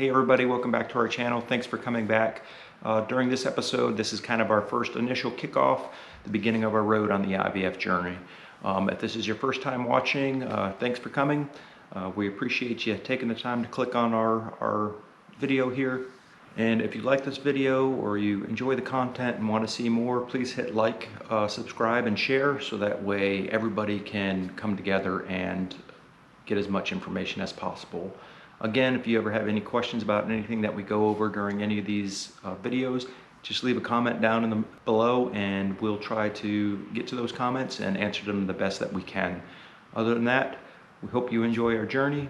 Hey everybody, welcome back to our channel. Thanks for coming back. During this episode, this is kind of our first initial kickoff, the beginning of our road on the IVF journey. If this is your first time watching, thanks for coming. We appreciate you taking the time to click on our video here. And if you like this video or you enjoy the content and want to see more, please hit like, subscribe, and share so that way everybody can come together and get as much information as possible. Again, if you ever have any questions about anything that we go over during any of these videos, just leave a comment down below and we'll try to get to those comments and answer them the best that we can. Other than that, we hope you enjoy our journey.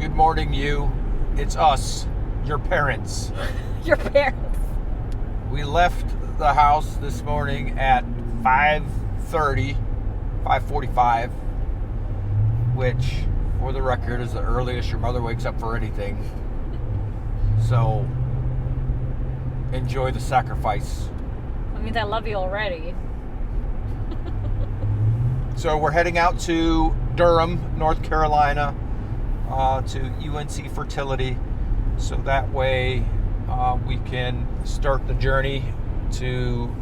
Good morning, you. It's us, your parents. Your parents. We left the house this morning at 5:45, which, for the record, is the earliest your mother wakes up for anything. So, enjoy the sacrifice. That means I love you already. So, we're heading out to Durham, North Carolina, to UNC Fertility. So that way we can start the journey to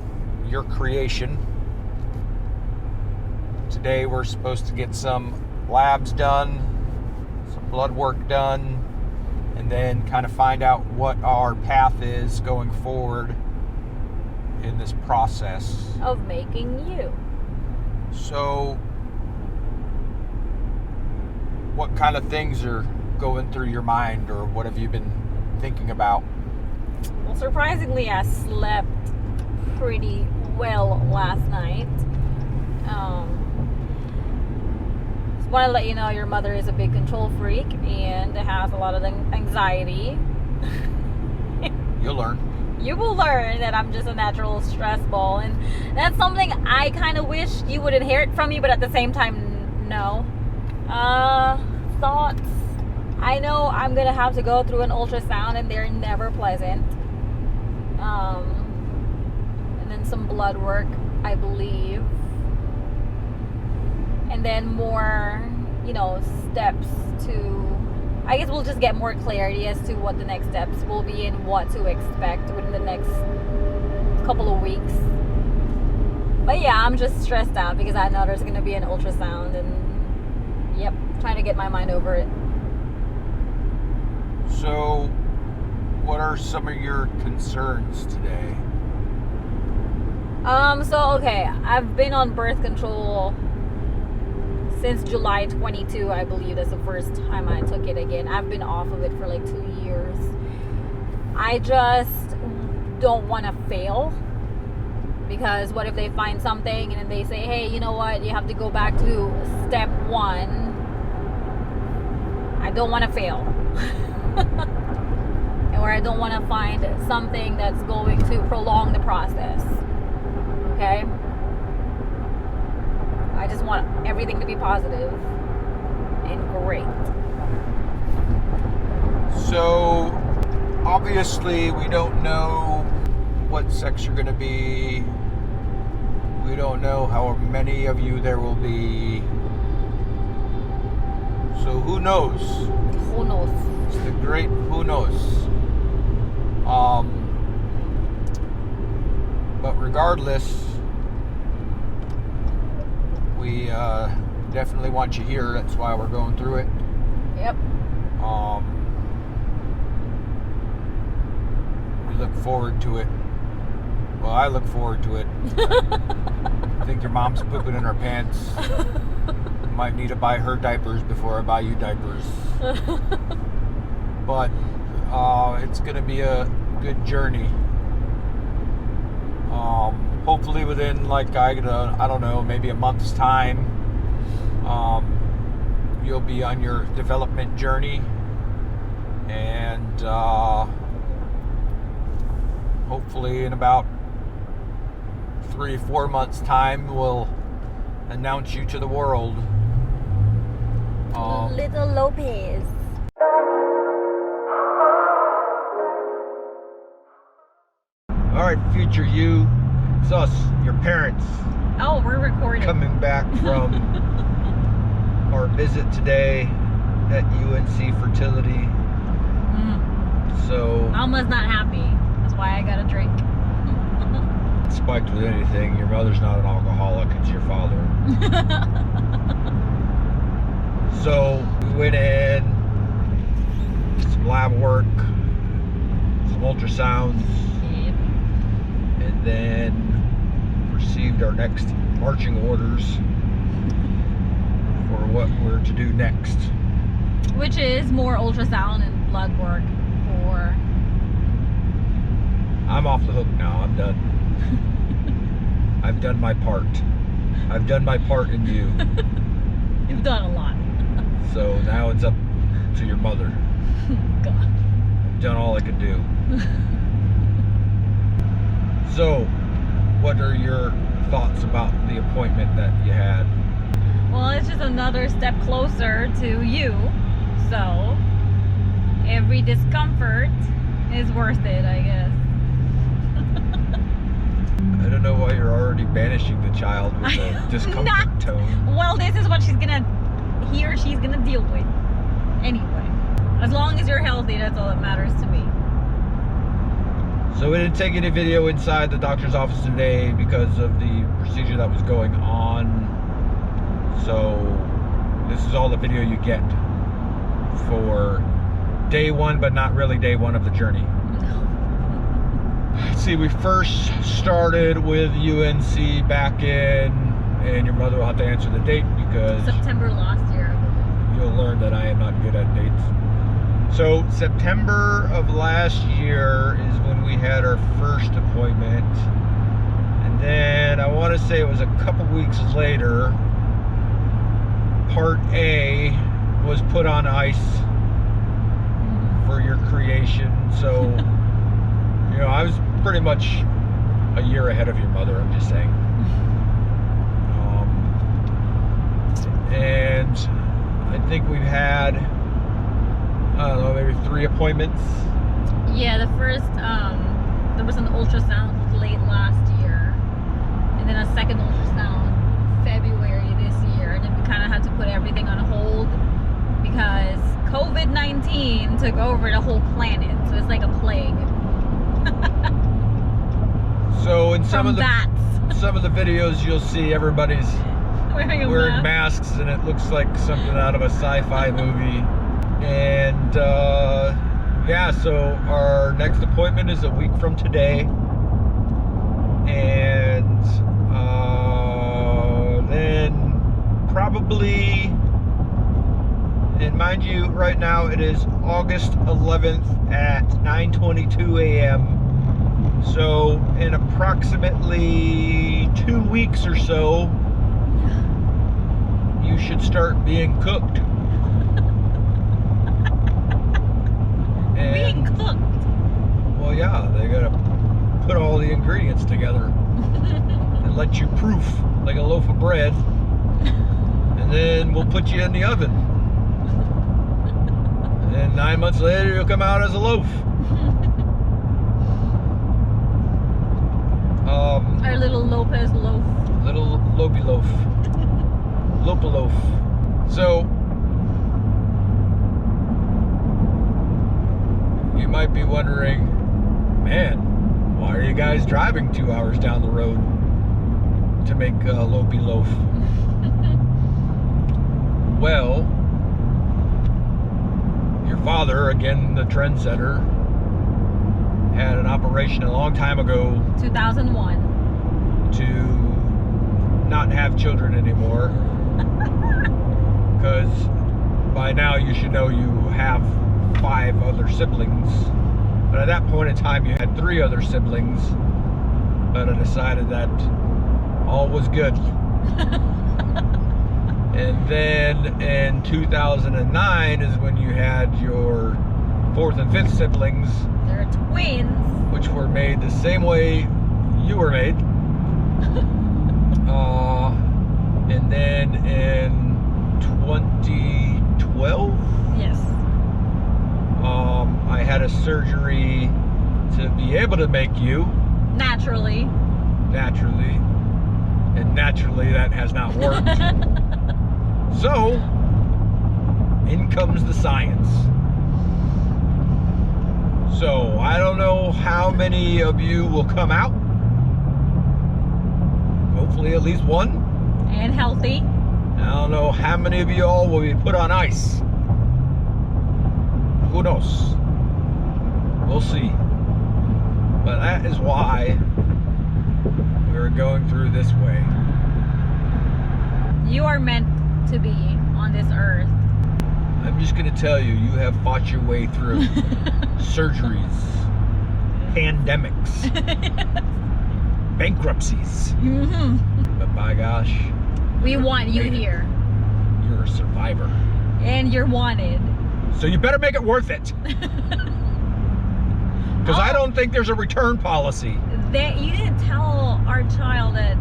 your creation. Today we're supposed to get some labs done, some blood work done, and then kind of find out what our path is going forward in this process of making you. So what kind of things are going through your mind, or what have you been thinking about? Well, surprisingly, I slept pretty well last night. Just want to let you know your mother is a big control freak and has a lot of anxiety. You'll learn. You will learn that I'm just a natural stress ball, and that's something I kind of wish you would inherit from me, but at the same time, no. Thoughts. I know I'm gonna have to go through an ultrasound, and they're never pleasant. And then some blood work, I believe, and then more, steps to. I guess we'll just get more clarity as to what the next steps will be and what to expect within the next couple of weeks. But yeah, I'm just stressed out because I know there's gonna be an ultrasound, and yep, trying to get my mind over it. So, what are some of your concerns today? Okay, I've been on birth control since July 22, I believe. That's the first time I took it again. I've been off of it for like 2 years. I just don't want to fail, because what if they find something and then they say, hey, you know what, you have to go back to step 1. I don't want to fail. Or I don't want to find something that's going to prolong the process. Okay? I just want everything to be positive and great. So, obviously, we don't know what sex you're going to be. We don't know how many of you there will be. So, who knows? Who knows? It's the great who knows. But regardless, we definitely want you here. That's why we're going through it. Yep. We look forward to it. Well, I look forward to it. I think your mom's pooping in her pants. Might need to buy her diapers before I buy you diapers. But it's going to be a good journey. Hopefully within I don't know, maybe a month's time, you'll be on your development journey, and hopefully in about 3 or 4 months' time, we'll announce you to the world. Little Lopez. All right, future you, it's us, your parents, Oh, we're recording. coming back from our visit today at UNC Fertility. So, Alma's not happy. That's why I got a drink. spiked with anything, your mother's not an alcoholic, it's your father. So, we went in, some lab work, some ultrasounds, Yep. and then received our next marching orders for what we're to do next. Which is more ultrasound and blood work for. I'm off the hook now. I'm done. I've done my part. I've done my part in you. You've done a lot. So now it's up to your mother. God. I've done all I could do. So, what are your thoughts about the appointment that you had? Well, it's just another step closer to you. So, every discomfort is worth it, I guess. I don't know why you're already banishing the child with a discomfort Not. tone. Well, this is what she's gonna deal with. Anyway, as long as you're healthy, that's all that matters to me. So we didn't take any video inside the doctor's office today because of the procedure that was going on. So this is all the video you get for day one, but not really day one of the journey. See, we first started with UNC back in, and your mother will have to answer the date because September last year. you'll learn that I am not good at dates. So September of last year is when we had our first appointment, and then I want to say it was a couple weeks later, part A was put on ice for your creation. So you know, I was pretty much a year ahead of your mother, I'm just saying. And I think we've had, I don't know, maybe 3 appointments. Yeah, the first there was an ultrasound late last year, and then a second ultrasound February this year, and then we kind of had to put everything on hold because COVID-19 took over the whole planet. So it's like a plague. So in some From of the bats. some of the videos you'll see everybody's Wearing a wearing mask. masks, and it looks like something out of a sci-fi movie. And yeah, so our next appointment is a week from today, and then probably, and mind you, right now it is August 11th at 9:22 a.m. So in approximately 2 weeks or so, you should start being cooked. Being cooked. Well, yeah, they gotta put all the ingredients together and let you proof like a loaf of bread, and then we'll put you in the oven. And then 9 months later, you'll come out as a loaf. Our little Lopez loaf. Little Lopey loaf. Lopa loaf. So, you might be wondering, man, why are you guys driving 2 hours down the road to make a Lopey loaf? Well, your father, again the trendsetter, had an operation a long time ago 2001. to not have children anymore, because by now you should know you have 5 other siblings, but at that point in time you had 3 other siblings, but I decided that all was good. And then in 2009 is when you had your 4th and 5th siblings, They're twins. which were made the same way you were made. And then in 2012, Yes. I had a surgery to be able to make you. Naturally. Naturally. And naturally that has not worked. So, in comes the science. So, I don't know how many of you will come out. Hopefully at least one. And healthy. I don't know how many of you all will be put on ice. Who knows? We'll see. But that is why we're going through this way. You are meant to be on this earth. I'm just going to tell you, you have fought your way through surgeries, pandemics, bankruptcies. But by gosh, We want you made it. here. You're a survivor. And you're wanted. So you better make it worth it. Because I don't think there's a return policy. You didn't tell our child that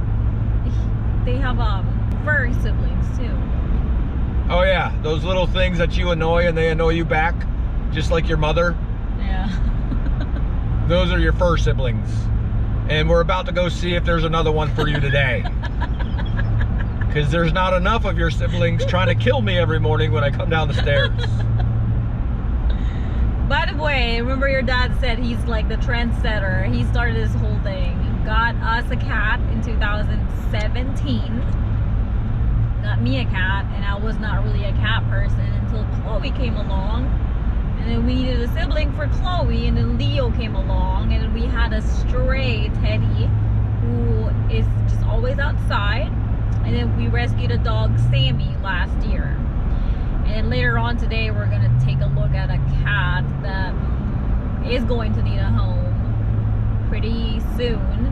they have furry siblings too. Oh yeah, those little things that you annoy and they annoy you back, just like your mother. Yeah. Those are your fur siblings. And we're about to go see if there's another one for you today. Because there's not enough of your siblings trying to kill me every morning when I come down the stairs. By the way, remember your dad said he's like the trendsetter. He started this whole thing. Got us a cat in 2017. Got me a cat, and I was not really a cat person until Chloe came along. And then we needed a sibling for Chloe, and then Leo came along, and then we had a stray Teddy who is just always outside. And then we rescued a dog, Sammy, last year. And later on today, we're gonna take a look at a cat that is going to need a home pretty soon.